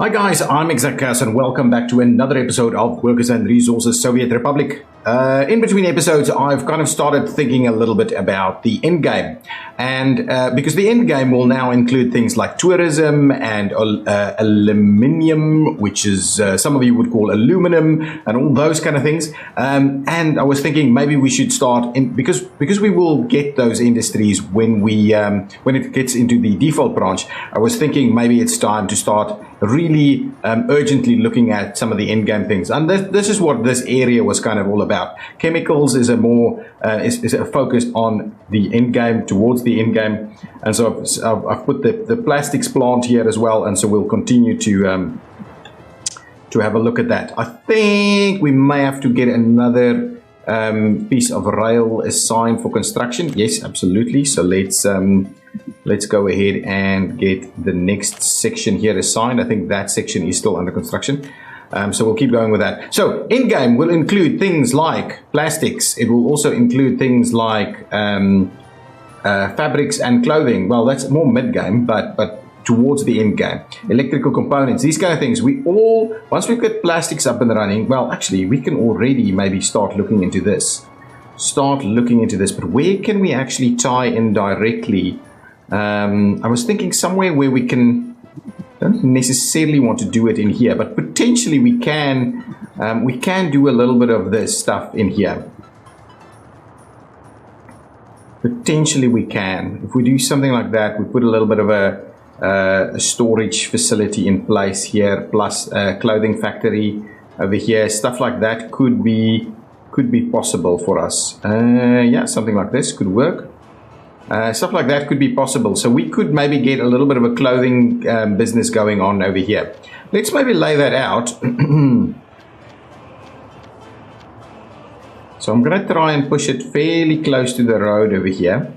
Hi guys, I'm ExactChaos and welcome back to another episode of Workers and Resources Soviet Republic. In between episodes, I've kind of started thinking a little bit about the endgame. And because the endgame will now include things like tourism and aluminium, which is some of you would call aluminum, and all those kind of things. And I was thinking maybe we should start, because we will get those industries when it gets into the default branch. I was thinking maybe it's time to start really urgently looking at some of the endgame things. And this is what this area was kind of all about. Chemicals is a more is focused on the endgame, towards the endgame, and so I've put the plastics plant here as well, and so we'll continue to have a look at that. I think we may have to get another piece of rail assigned for construction. Yes, absolutely. So let's go ahead and get the next section here assigned. I think that section is still under construction. So we'll keep going with that. So endgame will include things like plastics. It will also include things like fabrics and clothing. Well, that's more mid-game, but towards the end game. Electrical components, these kind of things. Once we've got plastics up and running, well, actually, we can already maybe start looking into this. But where can we actually tie in directly? I was thinking somewhere where we can, don't necessarily want to do it in here, but potentially we can do a little bit of this stuff in here. Potentially we can. If we do something like that, we put a little bit of a storage facility in place here, plus a clothing factory over here. Stuff like that could be possible for us. Yeah, something like this could work. Stuff like that could be possible. So we could maybe get a little bit of a clothing business going on over here. Let's maybe lay that out. So I'm going to try and push it fairly close to the road over here.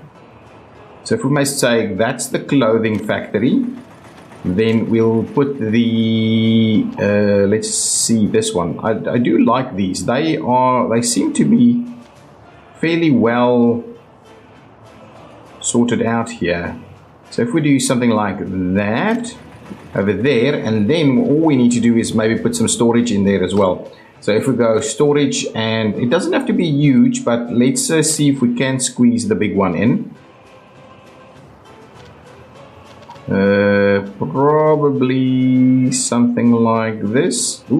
So if we may say that's the clothing factory, then we'll put the, let's see this one. I do like these. They seem to be fairly well sorted out here. So if we do something like that over there, and then all we need to do is maybe put some storage in there as well. So if we go storage, and it doesn't have to be huge, but let's see if we can squeeze the big one in. Probably something like this. I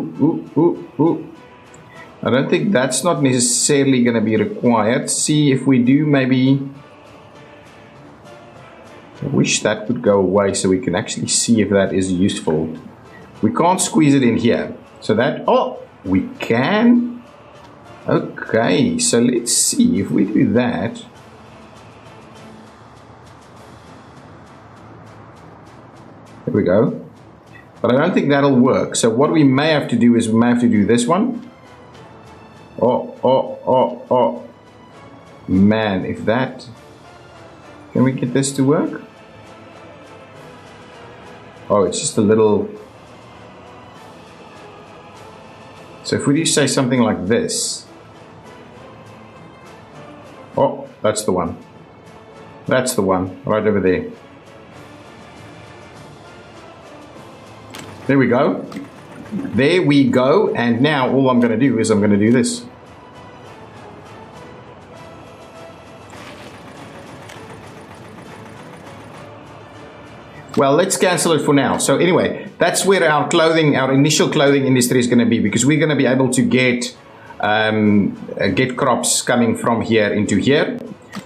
don't think that's not necessarily going to be required. See if we do maybe. I wish that would go away so we can actually see if that is useful. We can't squeeze it in here. So that, oh, we can. Okay, so let's see if we do that. There we go. But I don't think that'll work. So what we may have to do is we may have to do this one. Oh. Man, if that... Can we get this to work? Oh, it's just a little... So if we do say something like this... Oh, that's the one. That's the one, right over there. There we go. There we go. And now all I'm going to do is I'm going to do this. Well, let's cancel it for now. So anyway, that's where our initial clothing industry is going to be, because we're going to be able to get crops coming from here into here.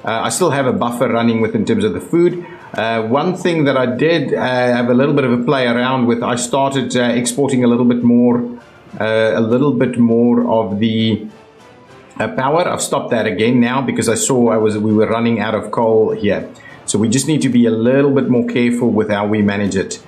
I still have a buffer running in terms of the food. One thing that I did have a little bit of a play around with, I started exporting a little bit more of the power. I've stopped that again now because I saw we were running out of coal here. So we just need to be a little bit more careful with how we manage it.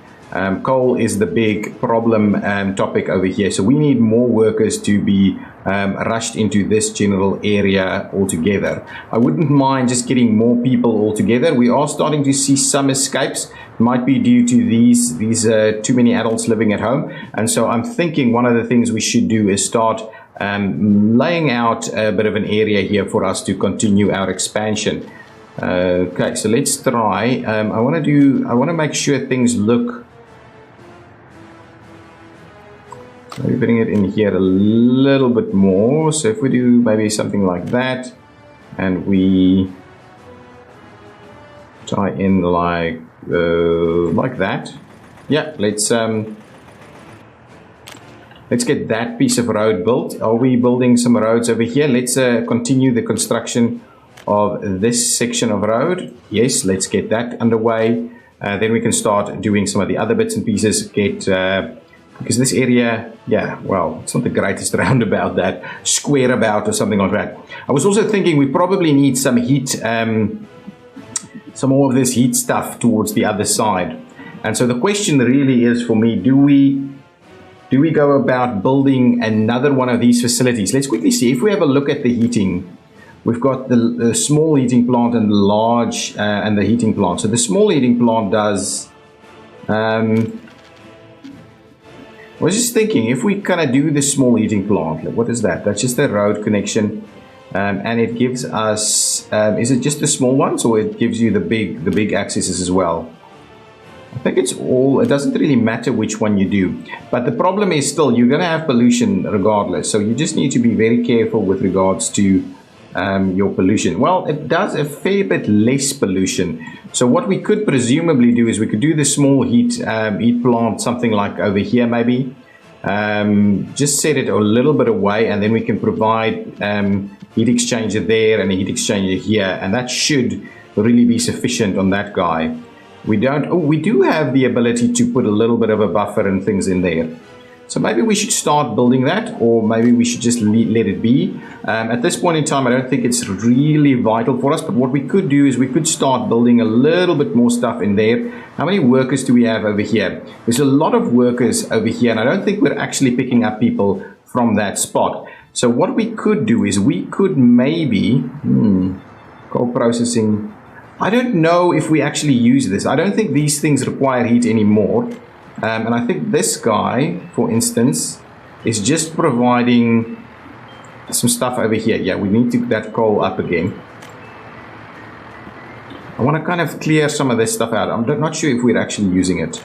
Coal is the big problem topic over here. So we need more workers to be rushed into this general area altogether. I wouldn't mind just getting more people altogether. We are starting to see some escapes. It might be due to these too many adults living at home. And so I'm thinking one of the things we should do is start laying out a bit of an area here for us to continue our expansion. Okay, so let's try. I want to make sure things look Maybe putting it in here a little bit more. So if we do maybe something like that, and we tie in like that. Yeah, let's get that piece of road built. Are we building some roads over here? Let's continue the construction of this section of road. Yes, let's get that underway. Then we can start doing some of the other bits and pieces. Because this area, yeah, well, it's not the greatest roundabout, that square about or something like that. I was also thinking we probably need some heat, some more of this heat stuff towards the other side. And so the question really is for me, do we go about building another one of these facilities? Let's quickly see. If we have a look at the heating, we've got the small heating plant and the large and the heating plant. So the small heating plant does... I was just thinking, if we kind of do the small heating plant, like what is that? That's just a road connection, and it gives us, is it just the small ones, or it gives you the big accesses as well? I think it's all, it doesn't really matter which one you do, but the problem is still, you're going to have pollution regardless, so you just need to be very careful with regards to your pollution. Well, it does a fair bit less pollution. So what we could presumably do is we could do the small heat plant, something like over here maybe. Just set it a little bit away, and then we can provide heat exchanger there and a heat exchanger here, and that should really be sufficient on that guy. We do have the ability to put a little bit of a buffer and things in there. So maybe we should start building that, or maybe we should just let it be. At this point in time, I don't think it's really vital for us, but what we could do is we could start building a little bit more stuff in there. How many workers do we have over here? There's a lot of workers over here, and I don't think we're actually picking up people from that spot. So what we could do is we could maybe, coal processing. I don't know if we actually use this. I don't think these things require heat anymore. And I think this guy, for instance, is just providing some stuff over here. Yeah, we need to get that coal up again. I want to kind of clear some of this stuff out. I'm not sure if we're actually using it.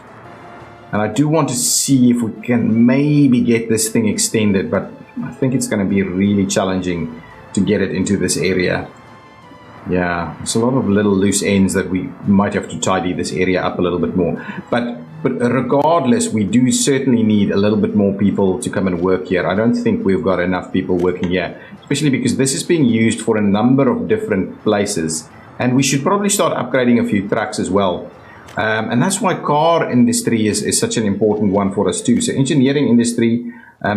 And I do want to see if we can maybe get this thing extended, but I think it's going to be really challenging to get it into this area. Yeah, there's a lot of little loose ends that we might have to tidy this area up a little bit more. But regardless, we do certainly need a little bit more people to come and work here. I don't think we've got enough people working here, especially because this is being used for a number of different places. And we should probably start upgrading a few trucks as well. And that's why car industry is such an important one for us too. So engineering industry,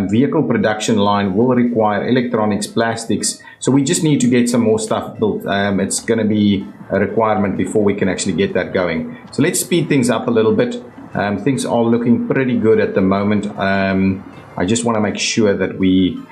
vehicle production line will require electronics, plastics. So we just need to get some more stuff built. It's going to be a requirement before we can actually get that going. So let's speed things up a little bit. Things are looking pretty good at the moment. I just want to make sure that we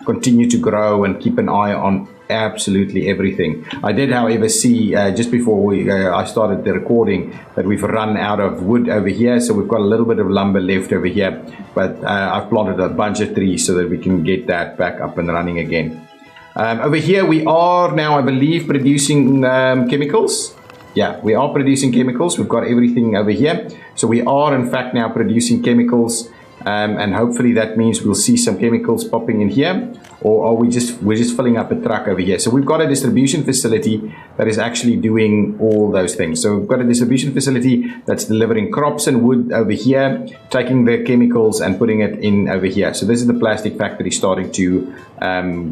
continue to grow and keep an eye on absolutely everything. I did, however, see just before I started the recording that we've run out of wood over here, so we've got a little bit of lumber left over here, but I've planted a bunch of trees so that we can get that back up and running again. Over here we are now, I believe, producing chemicals. Yeah, we are producing chemicals. We've got everything over here, so we are in fact now producing chemicals. And hopefully that means we'll see some chemicals popping in here, or are we're just filling up a truck over here. So we've got a distribution facility that is actually doing all those things. So we've got a distribution facility that's delivering crops and wood over here, taking the chemicals and putting it in over here. So this is the plastic factory starting to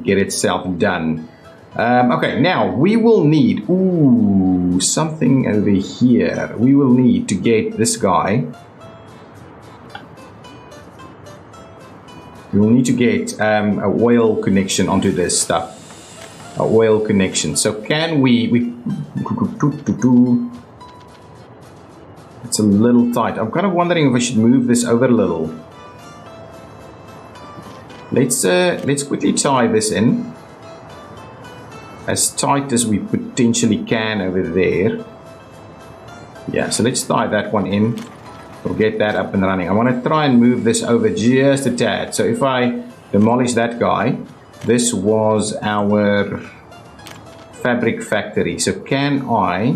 get itself done. Okay, now we will need something over here. We will need to get this guy. We will need to get a oil connection onto this stuff. A oil connection. So can we it's a little tight. I'm kind of wondering if I should move this over a little. Let's quickly tie this in as tight as we potentially can over there. Yeah, so let's tie that one in. We'll get that up and running. I want to try and move this over just a tad. So if I demolish that guy, this was our fabric factory. So can I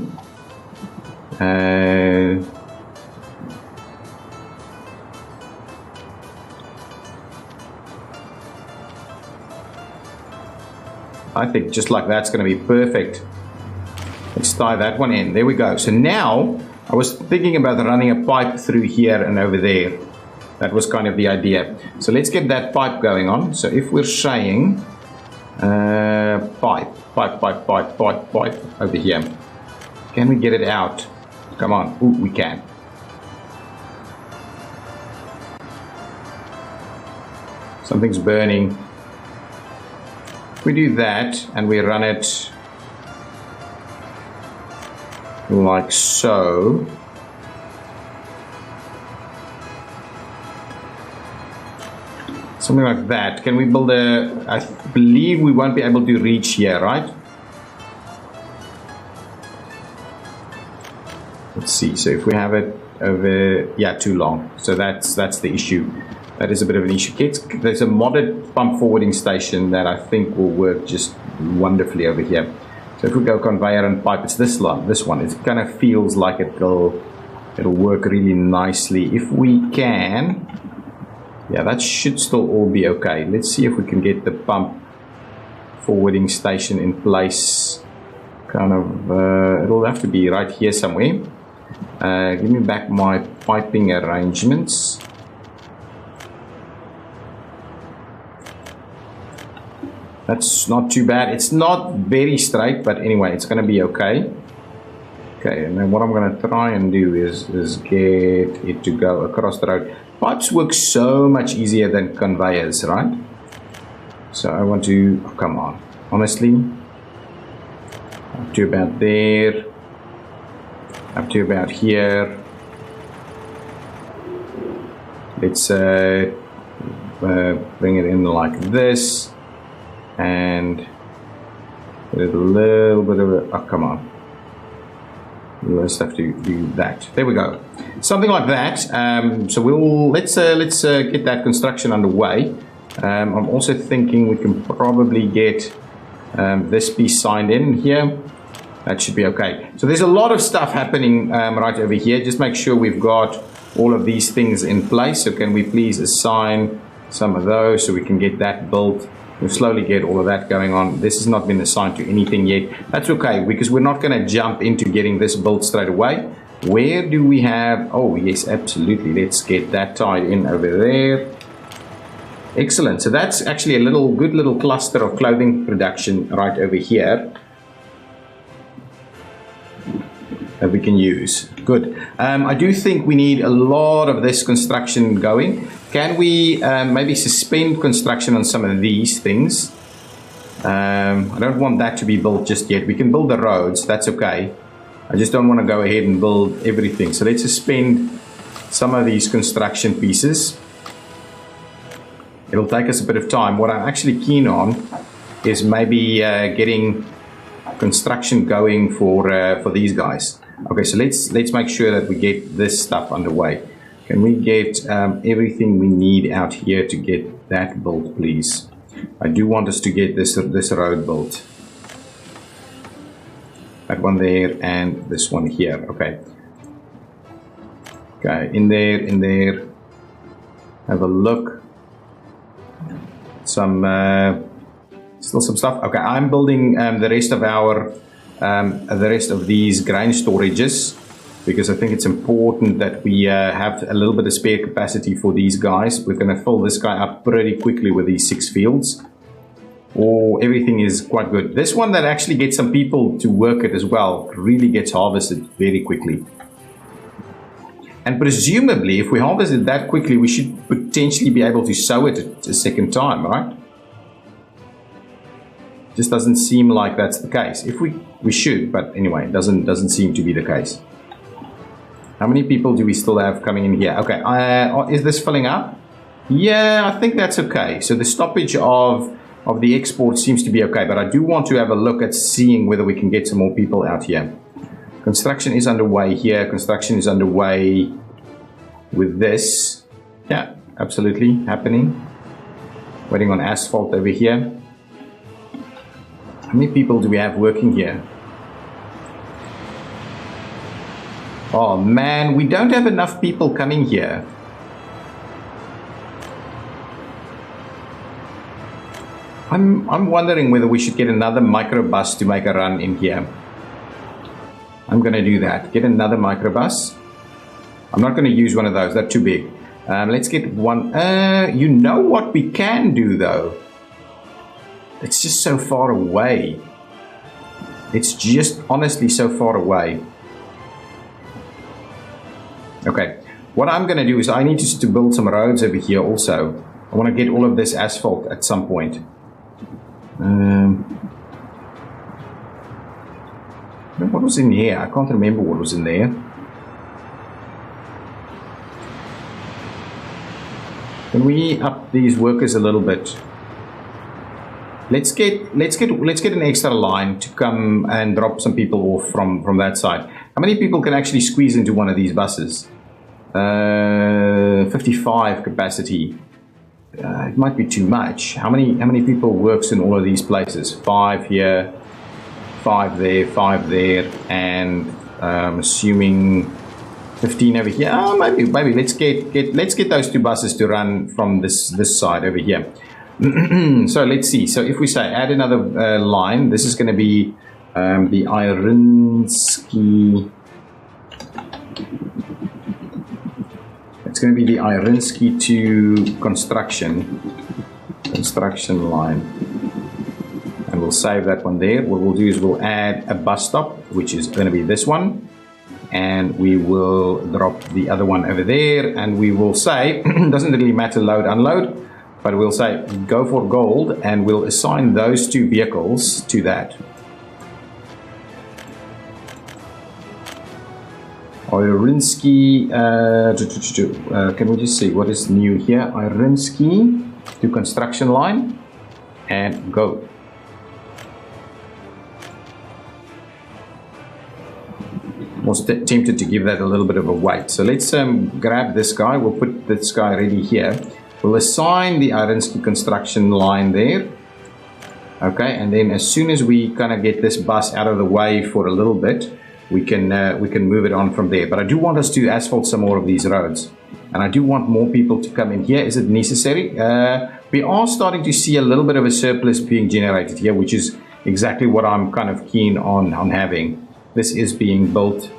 I think just like that's going to be perfect. Let's tie that one in. There we go. So now I was thinking about running a pipe through here and over there. That was kind of the idea. So let's get that pipe going on. So if we're saying pipe over here. Can we get it out? Come on. Ooh, we can. Something's burning. If we do that and we run it like so. Something like that. Can we build a... I believe we won't be able to reach here, right? Let's see. So if we have it over... Yeah, too long. So that's the issue. That is a bit of an issue. There's a modded pump forwarding station that I think will work just wonderfully over here. So if we go conveyor and pipe, it's this one. It kind of feels like it'll work really nicely. If we can... Yeah, that should still all be okay. Let's see if we can get the pump forwarding station in place. Kind of, it'll have to be right here somewhere. Give me back my piping arrangements. That's not too bad. It's not very straight, but anyway, it's going to be okay. Okay, and then what I'm going to try and do is get it to go across the road. Pipes work so much easier than conveyors, right? So I want to, oh, come on, honestly, up to about there, up to about here. Let's bring it in like this, and a little bit of a, oh, come on. We'll just have to do that. There we go. Something like that. So let's get that construction underway. I'm also thinking we can probably get this piece signed in here. That should be okay. So there's a lot of stuff happening right over here. Just make sure we've got all of these things in place. So can we please assign some of those so we can get that built? We'll slowly get all of that going on. This has not been assigned to anything yet. That's okay, because we're not going to jump into getting this built straight away. Where do we have... Oh, yes, absolutely. Let's get that tied in over there. Excellent. So that's actually a good little cluster of clothing production right over here that we can use. Good. I do think we need a lot of this construction going. Can we maybe suspend construction on some of these things? I don't want that to be built just yet. We can build the roads, that's okay. I just don't want to go ahead and build everything. So let's suspend some of these construction pieces. It'll take us a bit of time. What I'm actually keen on is maybe getting construction going for these guys. Okay, so let's make sure that we get this stuff underway. Can we get everything we need out here to get that built, please? I do want us to get this road built. That one there and this one here. Okay. Okay, in there. Have a look. Still some stuff. Okay, I'm building the rest of these grain storages, because I think it's important that we have a little bit of spare capacity for these guys. We're going to fill this guy up pretty quickly with these 6 fields. Everything is quite good. This one that actually gets some people to work it as well really gets harvested very quickly. And presumably, if we harvest it that quickly, we should potentially be able to sow it a second time, right? Just doesn't seem like that's the case. If we should, but anyway, it doesn't seem to be the case. How many people do we still have coming in here? Okay, is this filling up? Yeah, I think that's okay. So the stoppage of the export seems to be okay, but I do want to have a look at seeing whether we can get some more people out here. Construction is underway here. Construction is underway with this. Yeah, absolutely happening. Waiting on asphalt over here. How many people do we have working here? Oh man, we don't have enough people coming here. I'm wondering whether we should get another microbus to make a run in here. I'm going to do that. Get another microbus. I'm not going to use one of those. They're too big. Let's get one. You know what we can do, though? It's just so far away. It's just honestly so far away. Okay. What I'm going to do is I need to build some roads over here also. I want to get all of this asphalt at some point. What was in here? I can't remember what was in there. Can we up these workers a little bit? Let's get an extra line to come and drop some people off from that side. How many people can actually squeeze into one of these buses? 55 capacity. It might be too much. How many people works in all of these places? 5 here, 5 there, 5 there, and assuming 15 over here. Oh, maybe let's get those 2 buses to run from this side over here. So let's see. So if we say add another line, this is going to be the Irinsky. It's going to be the Irinsky to construction line, and we'll save that one there. What we'll do is we'll add a bus stop, which is going to be this one, and we will drop the other one over there, and we will say doesn't really matter load unload, but we'll say go for gold, and we'll assign those 2 vehicles to that. Irinsky, can we just see what is new here? Irinsky to construction line, and go. I was tempted to give that a little bit of a weight. So let's grab this guy. We'll put this guy ready here. We'll assign the Irinsky construction line there. Okay, and then as soon as we kind of get this bus out of the way for a little bit, we can move it on from there. But I do want us to asphalt some more of these roads, and I do want more people to come in here. Is it necessary? We are starting to see a little bit of a surplus being generated here, which is exactly what I'm kind of keen on having. This is being built.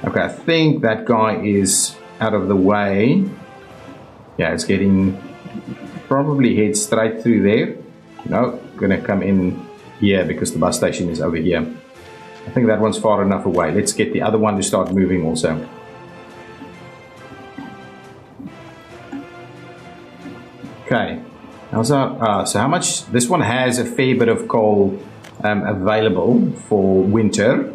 Okay, I think that guy is out of the way. Yeah, it's getting probably head straight through there. No, gonna come in here because the bus station is over here. I think that one's far enough away. Let's get the other one to start moving also. Okay, how's our, so how much? This one has a fair bit of coal available for winter,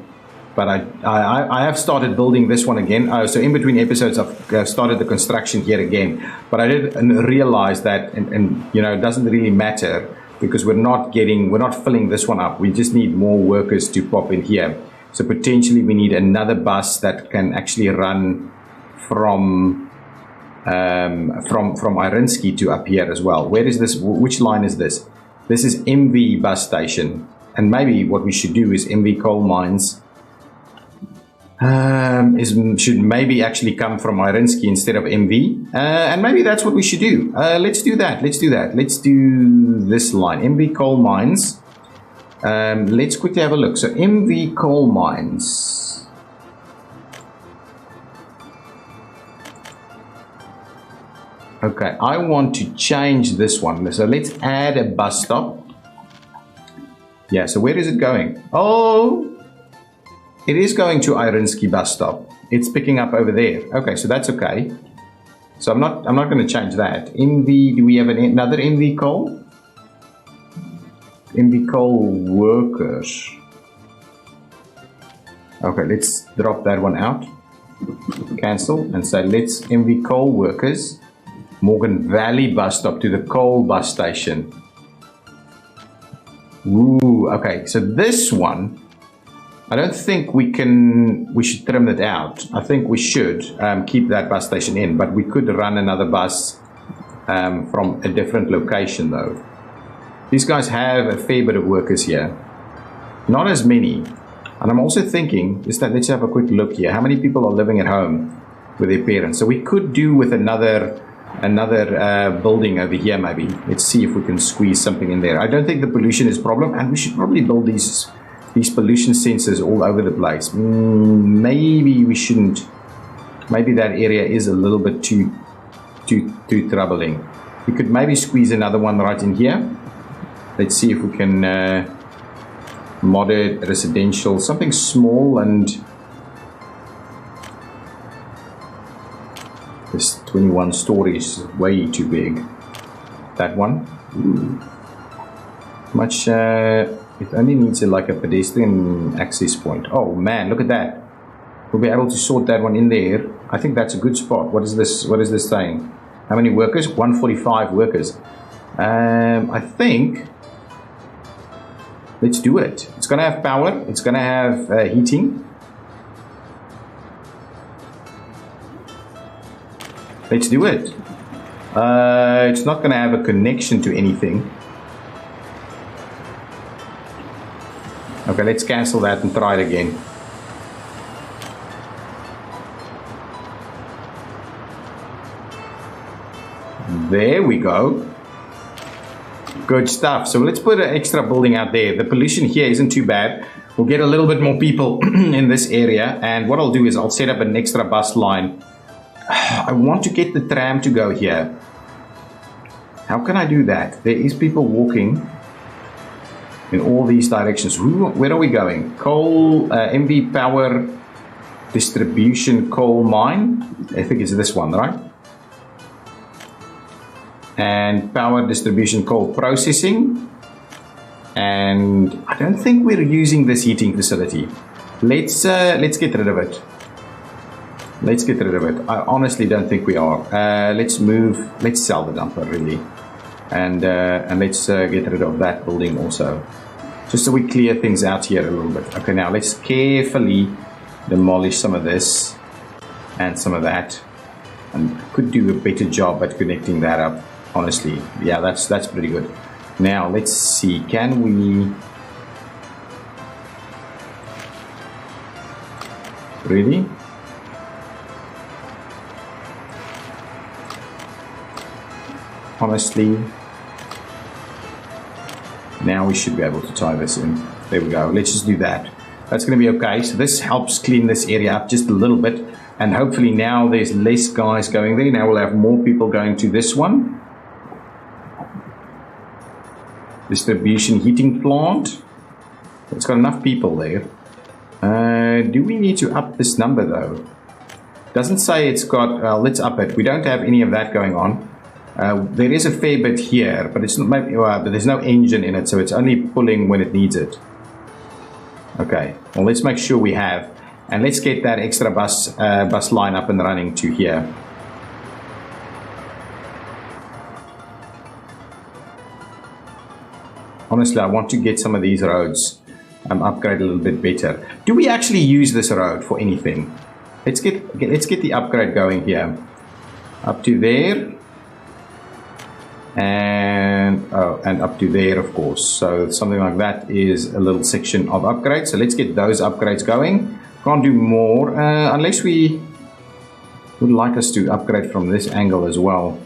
but I have started building this one again. So in between episodes, I've started the construction here again, but I didn't realize that, and you know, it doesn't really matter, because we're not filling this one up. We just need more workers to pop in here. So potentially we need another bus that can actually run from Irinsky to up here as well. Where is this? Which line is this? This is MV bus station. And maybe what we should do is MV coal mines should maybe actually come from Irinsky instead of MV, and maybe that's what we should do. Let's do that. Let's do this line, MV coal mines. Let's quickly have a look. So MV coal mines. Okay, I want to change this one. So let's add a bus stop. Yeah, so where is it going? Oh, it is going to Irinsky bus stop. It's picking up over there. Okay, so that's okay. So I'm not going to change that. MV, do we have another MV coal? MV coal workers. Okay, let's drop that one out. Cancel and say let's MV coal workers. Morgan Valley bus stop to the coal bus station. Ooh, okay, so this one, I don't think we should trim it out. I think we should keep that bus station in, but we could run another bus from a different location though. These guys have a fair bit of workers here. Not as many. And I'm also thinking, let's have a quick look here. How many people are living at home with their parents? So we could do with another another building over here maybe. Let's see if we can squeeze something in there. I don't think the pollution is a problem, and we should probably build these pollution sensors all over the place. Maybe we shouldn't. Maybe that area is a little bit too troubling. We could maybe squeeze another one right in here. Let's see if we can mod it residential, something small. And this 21 stories is way too big. That one, much. It only needs like a pedestrian access point. Oh man, look at that. We'll be able to sort that one in there. I think that's a good spot. What is this? What is this saying? How many workers? 145 workers. I think. Let's do it. It's gonna have power. It's gonna have heating. Let's do it. It's not gonna have a connection to anything. Okay, let's cancel that and try it again. There we go. Good stuff. So let's put an extra building out there. The pollution here isn't too bad. We'll get a little bit more people in this area. And what I'll do is I'll set up an extra bus line. I want to get the tram to go here. How can I do that? There is people walking in all these directions. Where are we going? Coal, MV power distribution coal mine. I think it's this one, right? And power distribution coal processing. And I don't think we're using this heating facility. Let's get rid of it. Let's get rid of it. I honestly don't think we are. Let's sell the dumper really. And let's get rid of that building also. Just so we clear things out here a little bit. Okay, now let's carefully demolish some of this and some of that. And could do a better job at connecting that up. Honestly, yeah, that's pretty good. Now let's see, can we really? Honestly, now we should be able to tie this in. There we go. Let's just do that. That's going to be okay. So this helps clean this area up just a little bit, and hopefully now there's less guys going there. Now we'll have more people going to this one. Distribution heating plant. It's got enough people there. Do we need to up this number though? Doesn't say it's got. Let's up it. We don't have any of that going on. There is a fair bit here, but it's not. But there's no engine in it, so it's only pulling when it needs it. Okay. Well, let's make sure we have, and let's get that extra bus line up and running to here. Honestly, I want to get some of these roads upgrade a little bit better. Do we actually use this road for anything? Let's get the upgrade going here. Up to there. And up to there, of course. So something like that is a little section of upgrades. So let's get those upgrades going. Can't do more unless we would like us to upgrade from this angle as well.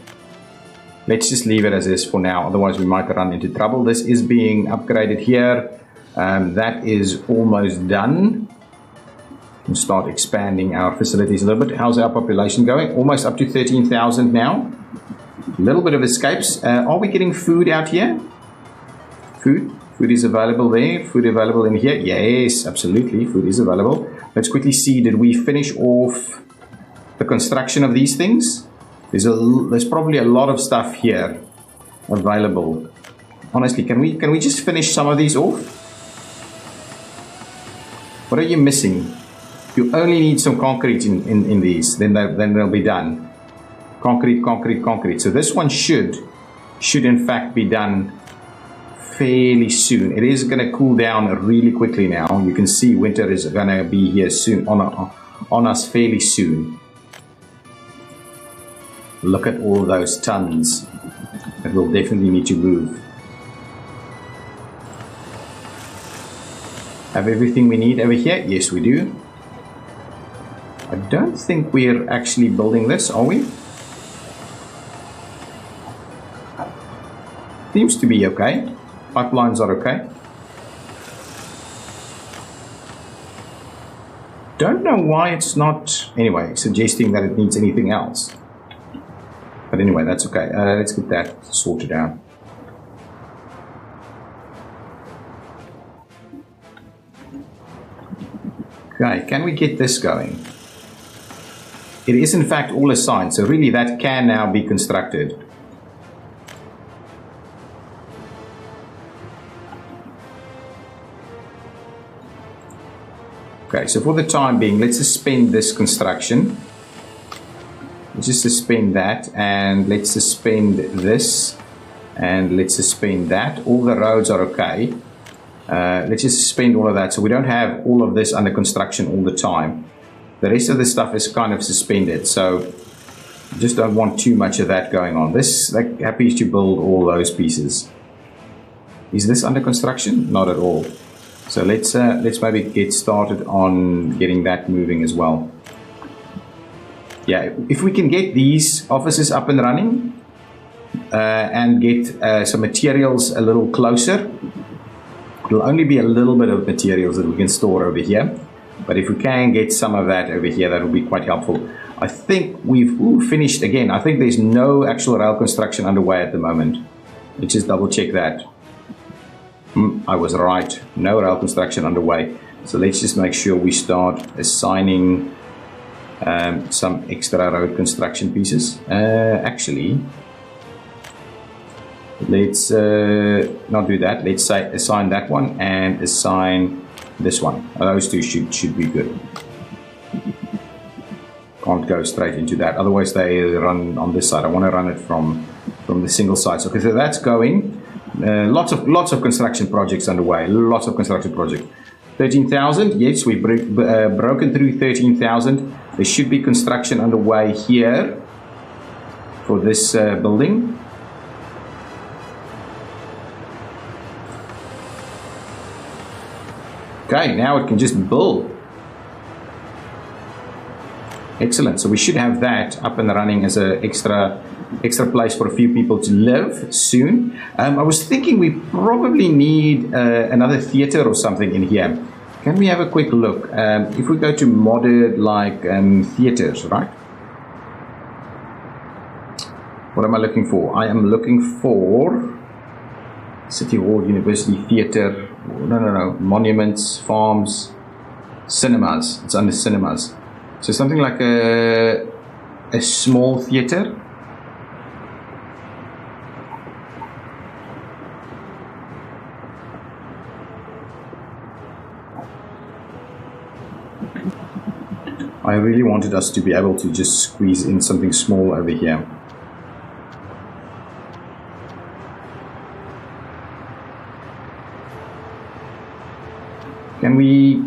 Let's just leave it as is for now, otherwise we might run into trouble. This is being upgraded here. That is almost done. We'll start expanding our facilities a little bit. How's our population going? Almost up to 13,000 now. A little bit of escapes. Are we getting food out here? Food is available there. Food available in here. Yes, absolutely. Food is available. Let's quickly see, did we finish off the construction of these things? There's probably a lot of stuff here available. Honestly, can we just finish some of these off? What are you missing? You only need some concrete in these, then they'll be done. Concrete. So this one should in fact be done fairly soon. It is going to cool down really quickly now. You can see winter is going to be here soon, on us fairly soon. Look at all those tons that we'll definitely need to move. Have everything we need over here? Yes, we do. I don't think we're actually building this, are we? seems to be okay. Pipelines are okay. Don't know why it's not, anyway, suggesting that it needs anything else. But anyway, that's okay. Let's get that sorted out. Okay, can we get this going? It is in fact all assigned, so really that can now be constructed. Okay, so for the time being, let's suspend this construction. Let's just suspend that, and let's suspend this, and let's suspend that. All the roads are okay. Let's just suspend all of that, so we don't have all of this under construction all the time. The rest of the stuff is kind of suspended, so just don't want too much of that going on. This, like, happy to build all those pieces. Is this under construction? Not at all. So let's maybe get started on getting that moving as well. Yeah, if we can get these offices up and running and get some materials a little closer, it'll only be a little bit of materials that we can store over here. But if we can get some of that over here, that will be quite helpful. I think we've finished again. I think there's no actual rail construction underway at the moment. Let's just double check that. I was right. No rail construction underway. So let's just make sure we start assigning some extra road construction pieces. Actually, let's not do that. Let's say assign that one and assign this one. Those two should be good. Can't go straight into that. Otherwise, they run on this side. I want to run it from the single side. Okay, so that's going. Lots of construction projects underway. Lots of construction projects. 13,000. Yes, we've broken through 13,000. There should be construction underway here for this building. Okay, now it can just build. Excellent. So we should have that up and running as an extra place for a few people to live soon. I was thinking we probably need another theater or something in here. Can we have a quick look? If we go to modded, like theaters, right? What am I looking for? I am looking for City Hall, University Theater. No. Monuments, farms, cinemas. It's under cinemas. So something like a small theater. I really wanted us to be able to just squeeze in something small over here.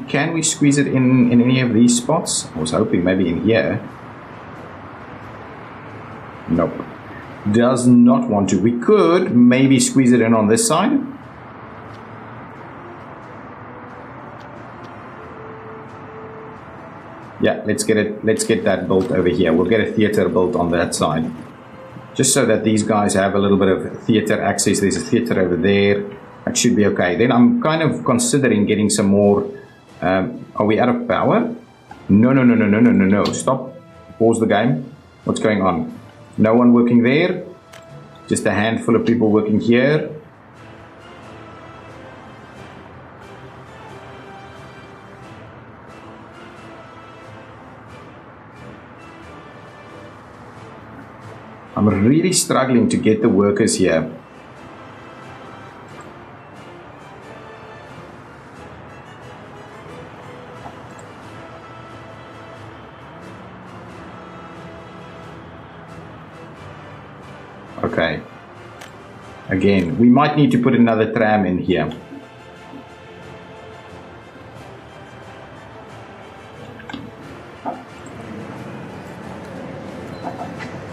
Can we squeeze it in any of these spots? I was hoping maybe in here. Nope. Does not want to. We could maybe squeeze it in on this side. Yeah, let's get that built over here. We'll get a theater built on that side. Just so that these guys have a little bit of theater access. There's a theater over there. That should be okay. Then I'm kind of considering getting some more. Are we out of power? No. Stop. Pause the game. What's going on? No one working there. Just a handful of people working here. I'm really struggling to get the workers here. Okay. Again, we might need to put another tram in here.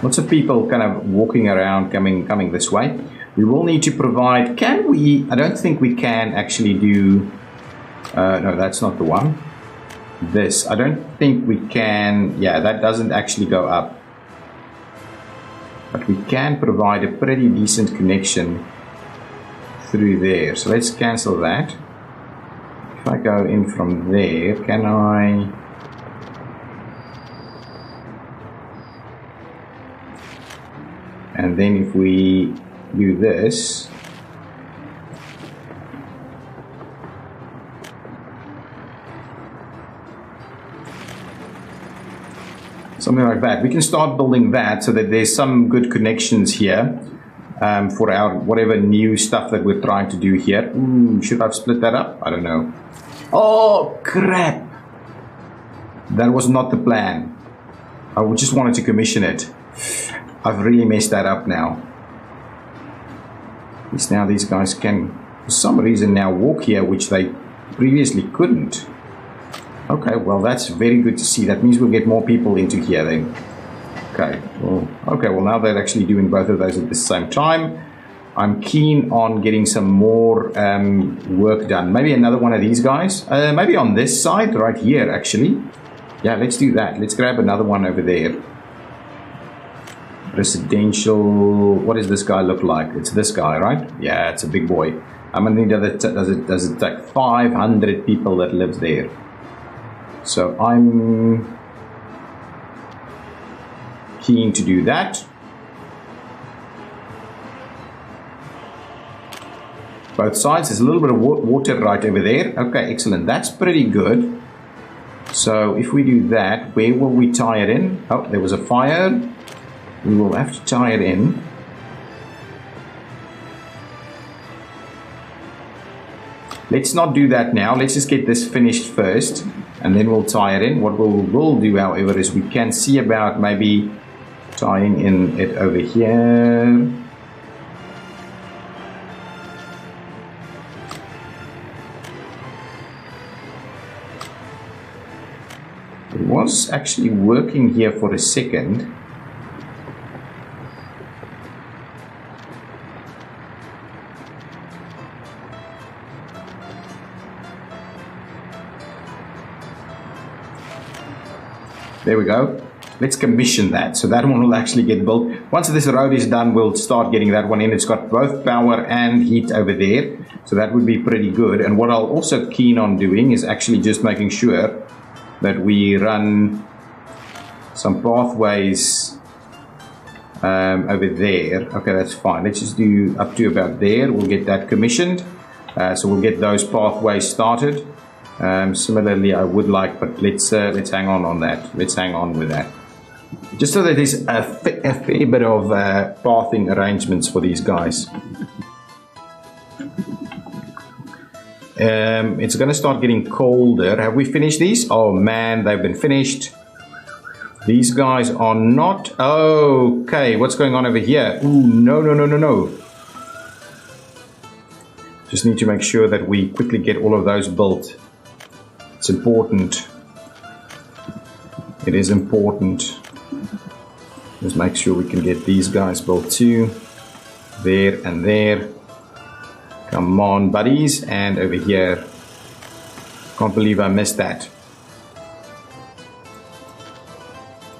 Lots of people kind of walking around, coming this way. We will need to provide. Can we? I don't think we can actually do. No, that's not the one. This. I don't think we can. Yeah, that doesn't actually go up. But we can provide a pretty decent connection through there. So let's cancel that. If I go in from there, can I? And then if we do this, something like that, we can start building that so that there's some good connections here for our whatever new stuff that we're trying to do here. Ooh, should I have split that up? I don't know. Oh crap, that was not the plan. I just wanted to commission it. I've really messed that up now. At least now these guys can for some reason now walk here, which they previously couldn't. Okay, well that's very good to see. That means we'll get more people into here then. Okay, well now they're actually doing both of those at the same time. I'm keen on getting some more work done. Maybe another one of these guys. Maybe on this side, right here actually. Yeah, let's do that. Let's grab another one over there. Residential. What does this guy look like? It's this guy, right? Yeah, it's a big boy. How many does it take? 500 people that lives there. So I'm keen to do that. Both sides. There's a little bit of water right over there. Okay, excellent. That's pretty good. So if we do that, where will we tie it in? Oh, there was a fire. We will have to tie it in. Let's not do that now. Let's just get this finished first, and then we'll tie it in. What we'll do, however, is we can see about maybe tying in it over here. It was actually working here for a second. There we go. Let's commission that. So that one will actually get built. Once this road is done, we'll start getting that one in. It's got both power and heat over there. So that would be pretty good. And what I'll also keen on doing is actually just making sure that we run some pathways over there. Okay, that's fine. Let's just do up to about there. We'll get that commissioned. So we'll get those pathways started. Similarly, I would like, but let's hang on that. Let's hang on with that. Just so that there's a fair bit of pathing arrangements for these guys. It's going to start getting colder. Have we finished these? Oh man, they've been finished. These guys are not. Okay, what's going on over here? Ooh, no. Just need to make sure that we quickly get all of those built. It's important. It is important. Let's make sure we can get these guys built too. There and there. Come on, buddies. And over here. Can't believe I missed that.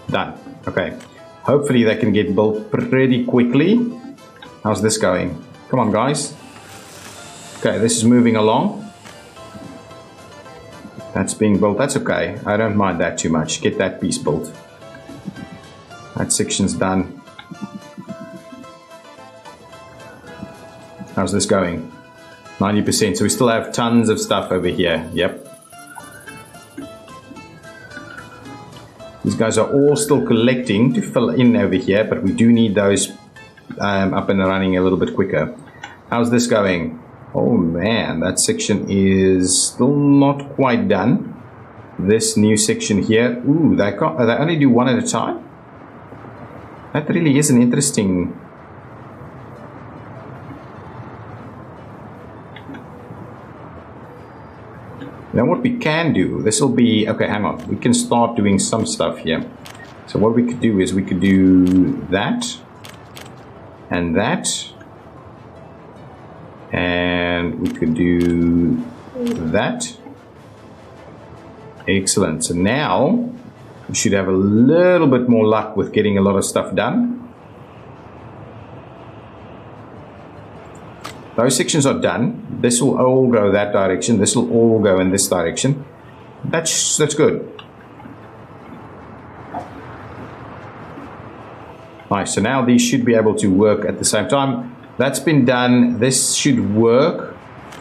Done. Okay. Hopefully they can get built pretty quickly. How's this going? Come on, guys. Okay, this is moving along. That's being built. That's okay. I don't mind that too much. Get that piece built. That section's done. How's this going? 90%. So we still have tons of stuff over here. Yep. These guys are all still collecting to fill in over here, but we do need those up and running a little bit quicker. How's this going? Oh man, that section is still not quite done. This new section here, ooh, they only do one at a time. That really is an interesting. Then what we can do, this will be, okay, hang on. We can start doing some stuff here. So what we could do is we could do that and that. And we could do that. Excellent. So now we should have a little bit more luck with getting a lot of stuff done. Those sections are done. This will all go that direction. This will all go in this direction. That's good. Nice. So now these should be able to work at the same time. That's been done. This should work.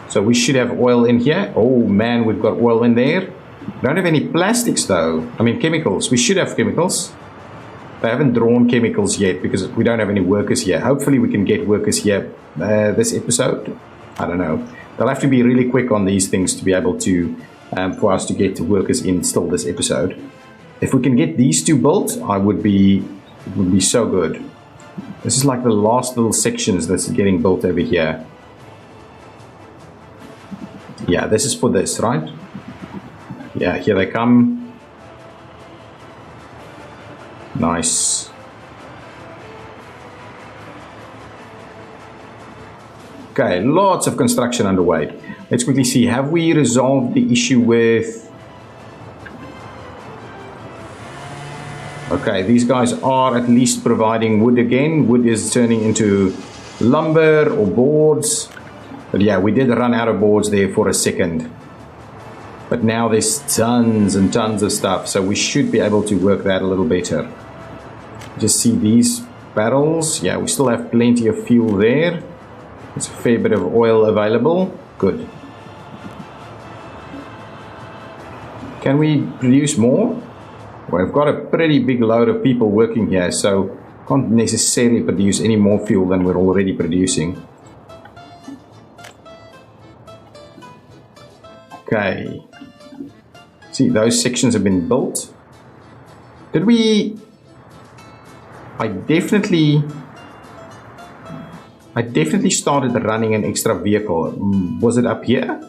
So we should have oil in here. Oh man, we've got oil in there. We don't have any plastics though. I mean chemicals. We should have chemicals. They haven't drawn chemicals yet because we don't have any workers here. Hopefully we can get workers here this episode. I don't know. They'll have to be really quick on these things to be able to, for us to get workers in still this episode. If we can get these two built, it would be so good. This is like the last little sections that's getting built over here. Yeah, this is for this, right? Yeah, here they come. Nice. Okay, lots of construction underway. Let's quickly see, have we resolved the issue with... Okay, these guys are at least providing wood again. Wood is turning into lumber or boards. But yeah, we did run out of boards there for a second. But now there's tons and tons of stuff, so we should be able to work that a little better. Just see these barrels. Yeah, we still have plenty of fuel there. There's a fair bit of oil available. Good. Can we produce more? Well, we've got a pretty big load of people working here, so can't necessarily produce any more fuel than we're already producing. Okay. See, those sections have been built. Did we... I definitely started running an extra vehicle. Was it up here?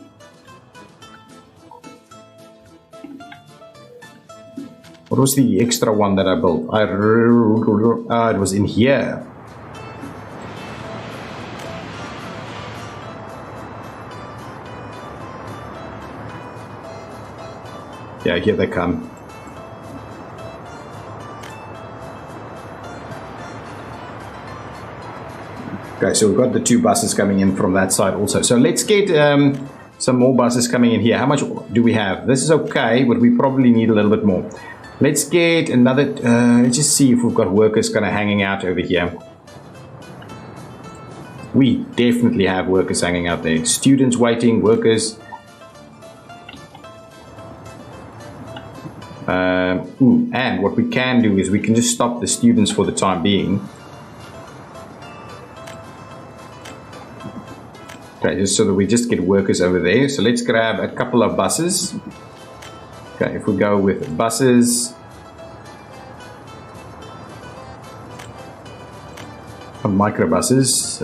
What was the extra one that I built? It was in here. Yeah, here they come. Okay, so we've got the two buses coming in from that side also. So let's get some more buses coming in here. How much do we have? This is okay, but we probably need a little bit more. Let's get another, let's just see if we've got workers kind of hanging out over here. We definitely have workers hanging out there. Students waiting, workers. And what we can do is we can just stop the students for the time being. Okay, just so that we just get workers over there. So let's grab a couple of buses. Okay, if we go with buses. Microbuses.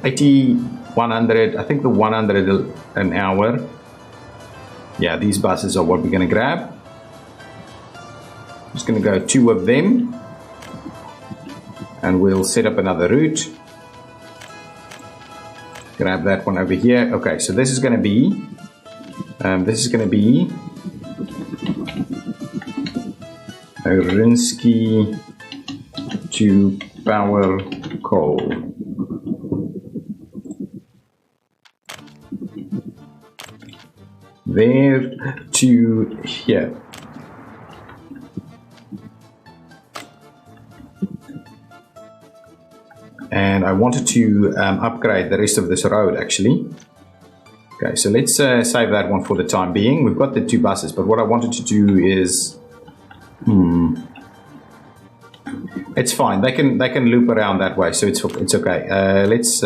80, 100, I think the 100 an hour. Yeah, these buses are what we're going to grab. Just going to go 2 of them. And we'll set up another route. Grab that one over here. Okay, so this is going to be Rinsky to power coal. There to here. And I wanted to upgrade the rest of this road actually. Okay, so let's save that one for the time being. We've got the 2 buses, but what I wanted to do is, it's fine. They can loop around that way, so it's okay. Let's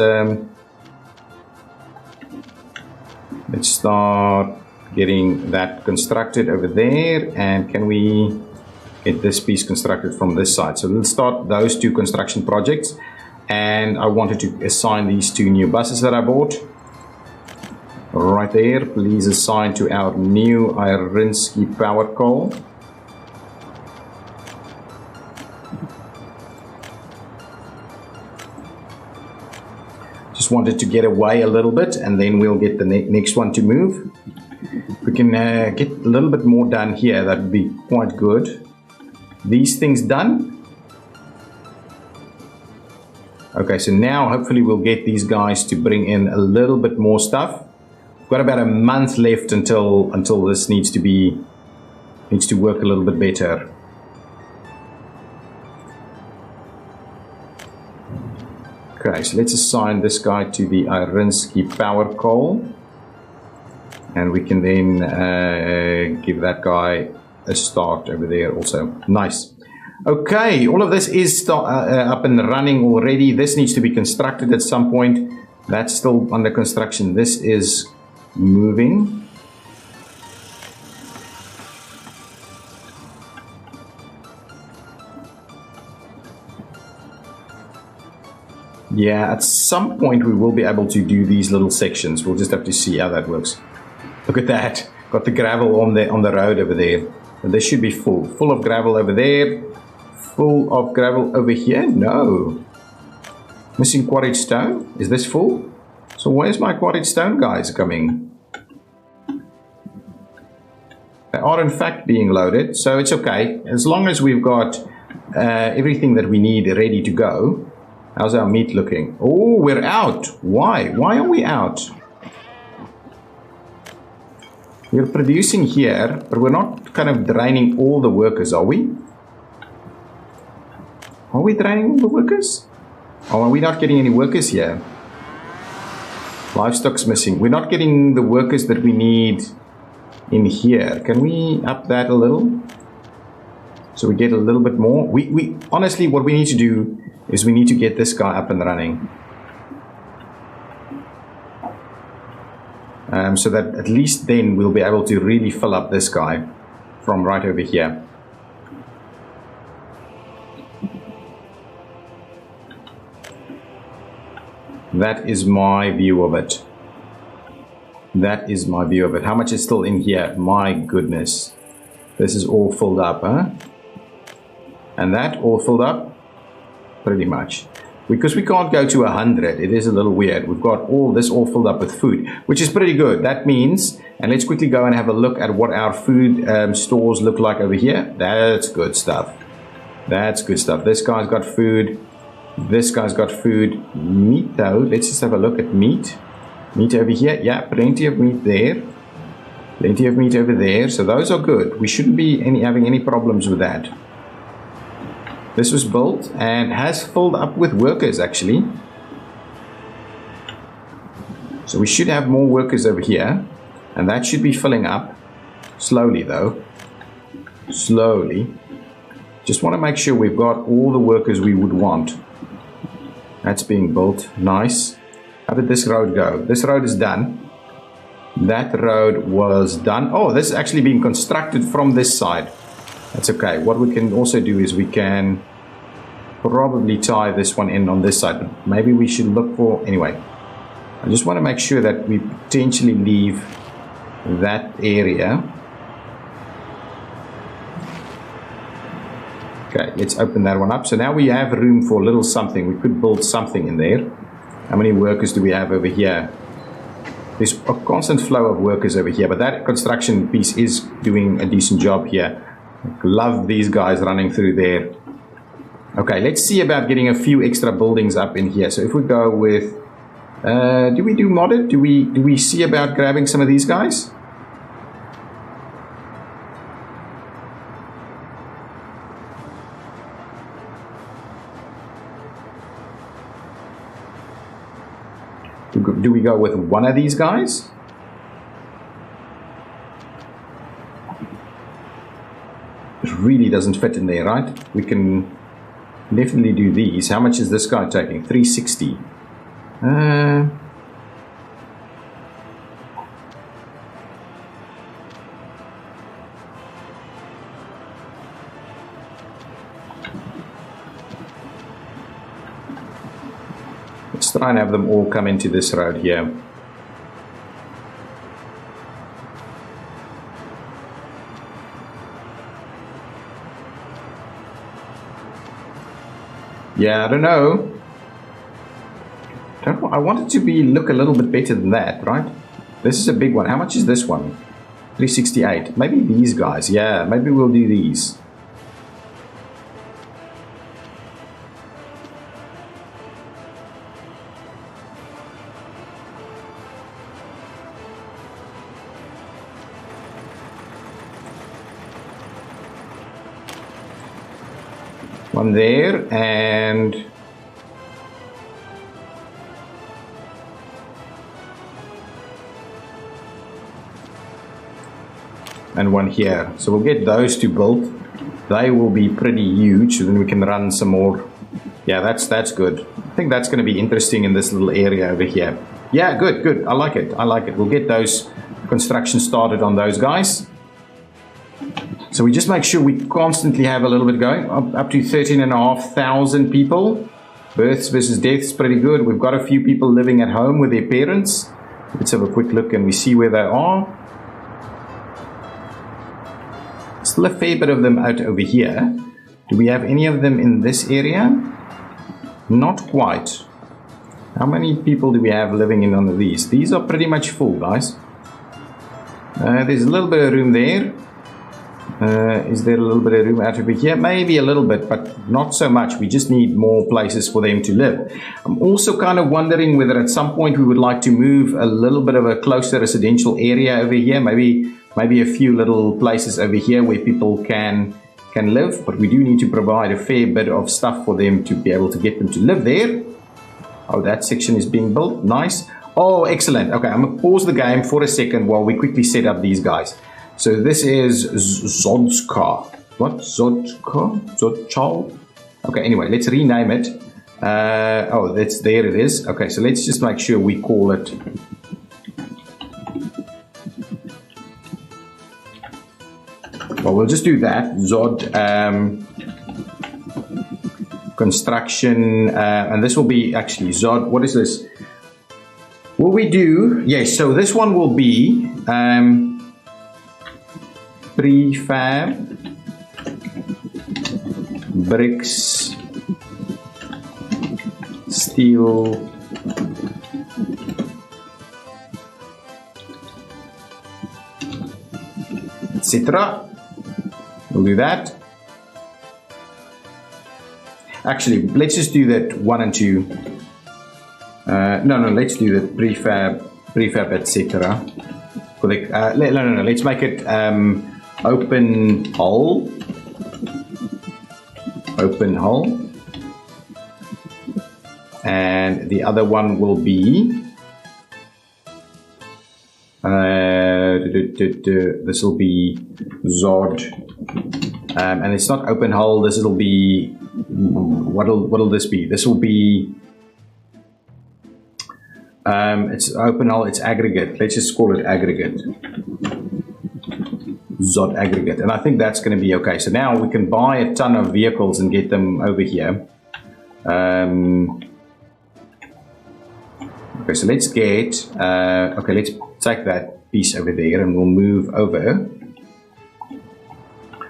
start getting that constructed over there, and can we get this piece constructed from this side? So let's start those 2 construction projects. And I wanted to assign these 2 new buses that I bought. Right there, please assign to our new Irinsky power coal. Just wanted to get away a little bit, and then we'll get the next one to move. If we can get a little bit more done here, that would be quite good. These things done. Okay, so now hopefully we'll get these guys to bring in a little bit more stuff. We've got about a month left until this needs to work a little bit better. Okay, so let's assign this guy to the Irinsky power coal. And we can then give that guy a start over there also. Nice. Okay, all of this is up and running already. This needs to be constructed at some point. That's still under construction. This is moving. Yeah, at some point we will be able to do these little sections. We'll just have to see how that works. Look at that. Got the gravel on the road over there. And this should be full of gravel over there. Full of gravel over here. No. Missing quarried stone. Is this full? So where's my quarried stone guys coming? They are in fact being loaded, so it's okay. As long as we've got everything that we need ready to go. How's our meat looking? Oh, we're out. Why? Why are we out? We're producing here, but we're not kind of draining all the workers, are we? Are we draining all the workers? Or are we not getting any workers here? Livestock's missing. We're not getting the workers that we need in here. Can we up that a little? So we get a little bit more. We honestly, what we need to do is we need to get this guy up and running. So that at least then we'll be able to really fill up this guy from right over here. That is my view of it. That is my view of it. How much is still in here? My goodness. This is all filled up, huh? And that all filled up? Pretty much. Because we can't go to 100, it is a little weird. We've got all this all filled up with food, which is pretty good. That means, and let's quickly go and have a look at what our food stores look like over here. That's good stuff. That's good stuff. This guy's got food. This guy's got food. Meat though, let's just have a look at meat. Meat over here, yeah, plenty of meat there. Plenty of meat over there, so those are good. We shouldn't be having any problems with that. This was built and has filled up with workers actually. So we should have more workers over here. And that should be filling up. Slowly though. Slowly. Just want to make sure we've got all the workers we would want. That's being built. Nice. How did this road go? This road is done. That road was done. Oh, this is actually being constructed from this side. That's okay. What we can also do is we can probably tie this one in on this side. But maybe we should look for... Anyway, I just want to make sure that we potentially leave that area. Okay, let's open that one up. So now we have room for a little something. We could build something in there. How many workers do we have over here? There's a constant flow of workers over here, but that construction piece is doing a decent job here. Love these guys running through there. Okay, let's see about getting a few extra buildings up in here. So if we go with, do we do modded? Do we see about grabbing some of these guys? Do we go with one of these guys? It really doesn't fit in there, right? We can definitely do these. How much is this guy taking? 360. Let's try and have them all come into this road here. Yeah, I don't know. I want it to look a little bit better than that, right? This is a big one. How much is this one? 368. Maybe these guys. Yeah, maybe we'll do these. one there, and one here. So we'll get those two built. They will be pretty huge, so then we can run some more. Yeah, that's good. I think that's going to be interesting in this little area over here. Yeah, good. I like it. We'll get those construction started on those guys. So we just make sure we constantly have a little bit going. Up to 13,500 people. Births versus deaths, pretty good. We've got a few people living at home with their parents. Let's have a quick look and we see where they are. Still a fair bit of them out over here. Do we have any of them in this area? Not quite. How many people do we have living in one of these? These are pretty much full, guys. There's a little bit of room there. Is there a little bit of room out over here? Maybe a little bit, but not so much. We just need more places for them to live. I'm also kind of wondering whether at some point we would like to move a little bit of a closer residential area over here. Maybe a few little places over here where people can live, but we do need to provide a fair bit of stuff for them to be able to get them to live there. Oh, that section is being built. Nice. Oh, excellent. Okay, I'm going to pause the game for a second while we quickly set up these guys. So this is Zodka. What? Zodka? Zodchal? Okay, anyway, let's rename it. Oh, there it is. Okay, so let's just make sure we call it. Well, we'll just do that. Zod construction, and this will be actually Zod. What is this? Will we do? Yes. So this one will be prefab bricks, steel, etc. We'll do that. Actually, let's just do that 1 and 2. No, let's do the prefab, etc. No, let's make it open hole, and the other one will be this will be Zod, and it's not open hole. This will be what'll this be? This will be it's open hole. It's aggregate. Let's just call it aggregate. Zod aggregate, and I think that's going to be okay. So now we can buy a ton of vehicles and get them over here. Okay, so let's get okay, let's take that piece over there and we'll move over.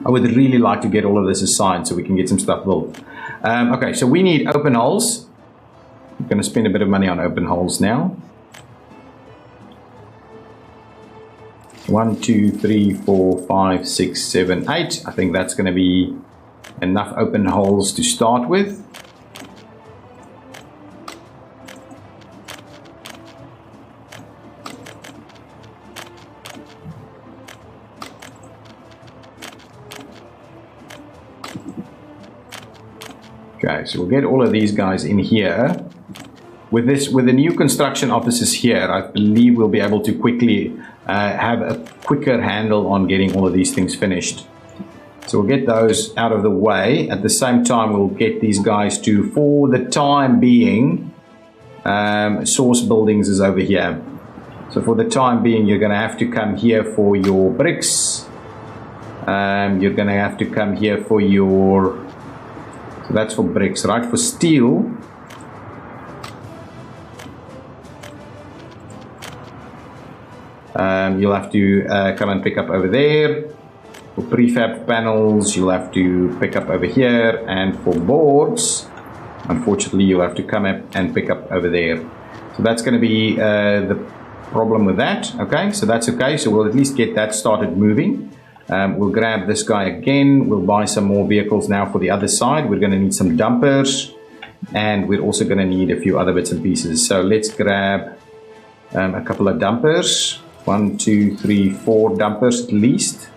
I would really like to get all of this assigned so we can get some stuff built. Okay, so we need open holes. I'm going to spend a bit of money on open holes now. 1, 2, 3, 4, 5, 6, 7, 8. I think that's going to be enough open holes to start with. Okay, so we'll get all of these guys in here. With the new construction offices here, I believe we'll be able to quickly have a quicker handle on getting all of these things finished. So we'll get those out of the way. At the same time, we'll get these guys to, for the time being, source buildings is over here. So for the time being, you're going to have to come here for your bricks. You're going to have to come here for your... So that's for bricks, right? For steel, you'll have to come and pick up over there. For prefab panels, you'll have to pick up over here. And for boards, unfortunately, you'll have to come up and pick up over there. So that's going to be the problem with that. Okay, so that's okay. So we'll at least get that started moving. We'll grab this guy again. We'll buy some more vehicles now for the other side. We're going to need some dumpers, and we're also going to need a few other bits and pieces. So let's grab a couple of dumpers. 1, 2, 3, 4 dumpers at least.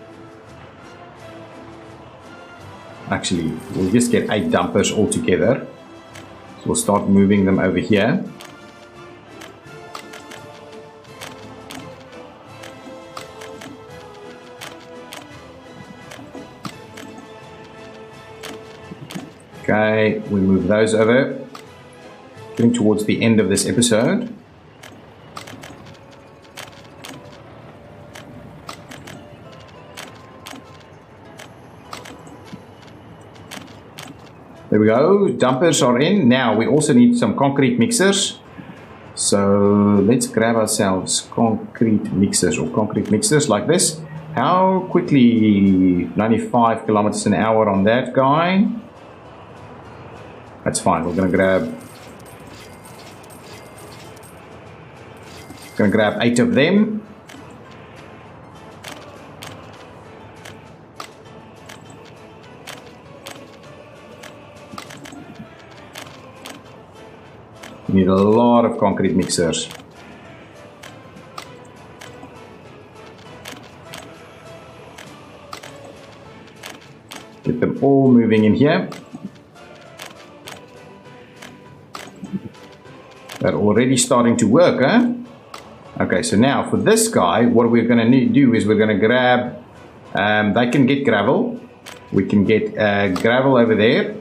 Actually, we'll just get 8 dumpers altogether. So we'll start moving them over here. Okay, we move those over. Getting towards the end of this episode. There we go, dumpers are in. Now we also need some concrete mixers. So let's grab ourselves concrete mixers or concrete mixers like this. How quickly? 95 kilometers an hour on that guy. That's fine. We're gonna grab 8 of them. We need a lot of concrete mixers. Get them all moving in here. They're already starting to work, huh? Okay, so now for this guy, what we're going to do is we're going to grab, they can get gravel. We can get gravel over there.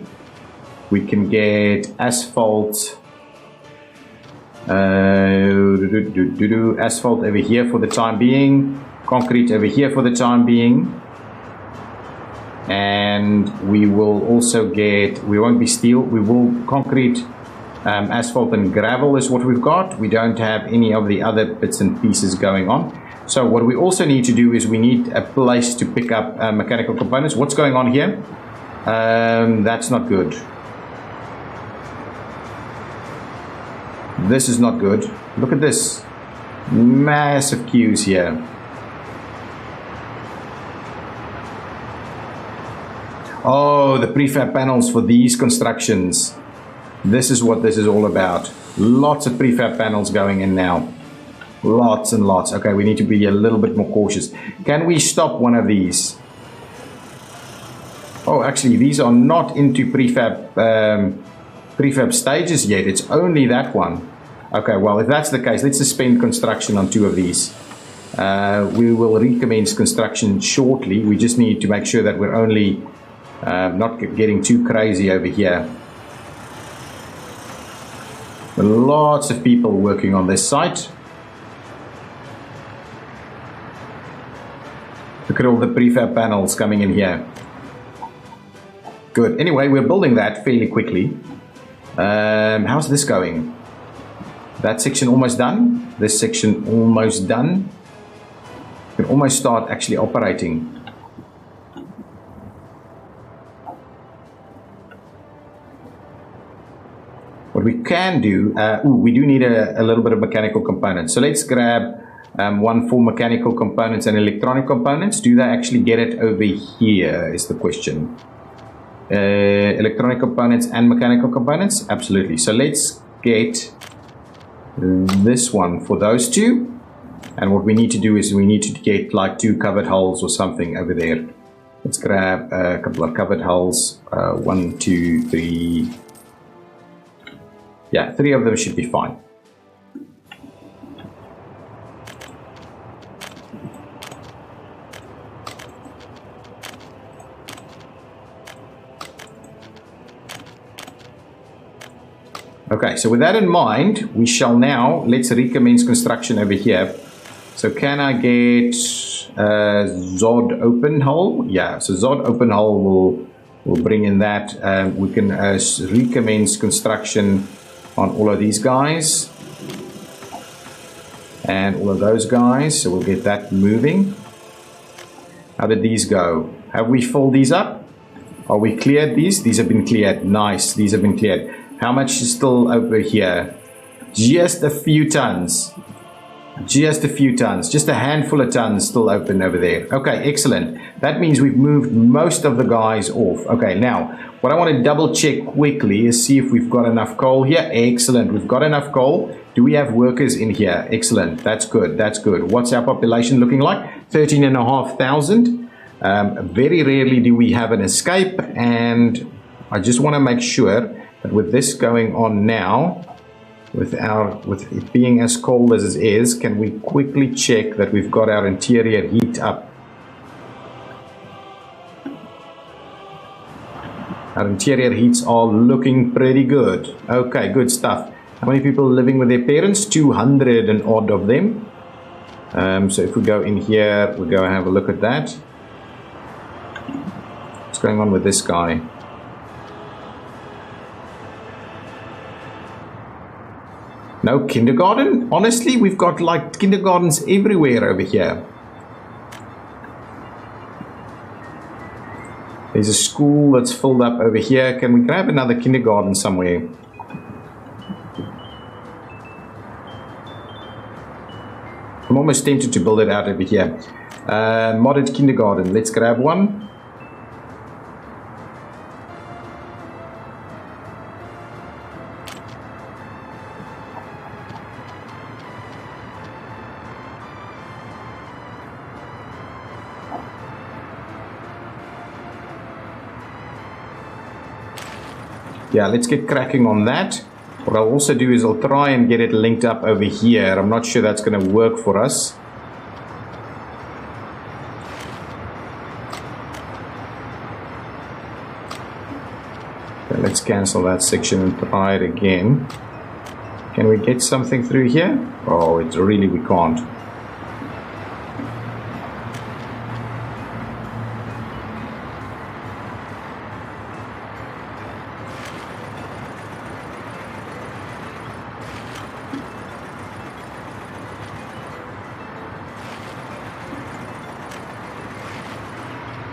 We can get asphalt. Asphalt over here for the time being. Concrete over here for the time being. And we will also get, we won't be steel, we will concrete. Asphalt and gravel is what we've got. We don't have any of the other bits and pieces going on. So what we also need to do is we need a place to pick up mechanical components. What's going on here? That's not good. This is not good. Look at this. Massive queues here. Oh, the prefab panels for these constructions. This is what this is all about. Lots of prefab panels going in now. Lots and lots. Okay, we need to be a little bit more cautious. Can we stop one of these? Oh, actually, these are not into prefab stages yet. It's only that one. Okay, well, if that's the case, let's suspend construction on 2 of these. We will recommence construction shortly. We just need to make sure that we're only not getting too crazy over here. Lots of people working on this site. Look at all the prefab panels coming in here. Good. Anyway, we're building that fairly quickly. How's this going? That section almost done. This section almost done. We can almost start actually operating. What we can do, we do need a little bit of mechanical components. So let's grab one for mechanical components and electronic components. Do they actually get it over here is the question. Electronic components and mechanical components? Absolutely. So let's get this one for those 2. And what we need to do is we need to get like 2 covered holes or something over there. Let's grab a couple of covered holes. 1, 2, 3. Yeah, 3 of them should be fine. Okay, so with that in mind, we shall now, let's recommence construction over here. So can I get Zod open hole? Yeah, so Zod open hole will bring in that. We can recommence construction on all of these guys and all of those guys, so we'll get that moving. How did these go? Have we filled these up? Are we cleared these? These have been cleared. Nice, these have been cleared. How much is still over here? Just a few tons. Just a few tons. Just a handful of tons still open over there. Okay, excellent. That means we've moved most of the guys off. Okay, now, what I want to double check quickly is see if we've got enough coal here. Excellent. We've got enough coal. Do we have workers in here? Excellent. That's good. That's good. What's our population looking like? 13,500. Very rarely do we have an escape, and I just want to make sure that with this going on now, with it being as cold as it is, can we quickly check that we've got our interior heat up? Our interior heats are looking pretty good. Okay, good stuff. How many people are living with their parents? 200 and odd of them. So if we go in here, we'll go and have a look at that. What's going on with this guy? No kindergarten? Honestly, we've got like kindergartens everywhere over here. There's a school that's filled up over here. Can we grab another kindergarten somewhere? I'm almost tempted to build it out over here. Modded kindergarten. Let's grab one. Yeah, let's get cracking on that. What I'll also do is I'll try and get it linked up over here. I'm not sure that's going to work for us. Okay, let's cancel that section and try it again. Can we get something through here? Oh, it's really, we can't.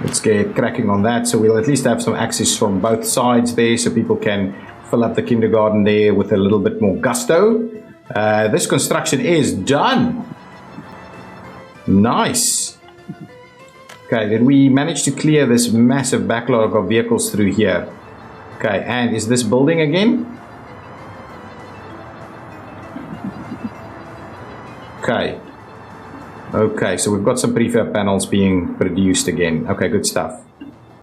Let's get cracking on that, so we'll at least have some access from both sides there, so people can fill up the kindergarten there with a little bit more gusto. This construction is done. Nice. Okay, did we manage to clear this massive backlog of vehicles through here? Okay, and is this building again? Okay. Okay, so we've got some prefab panels being produced again. Okay, good stuff.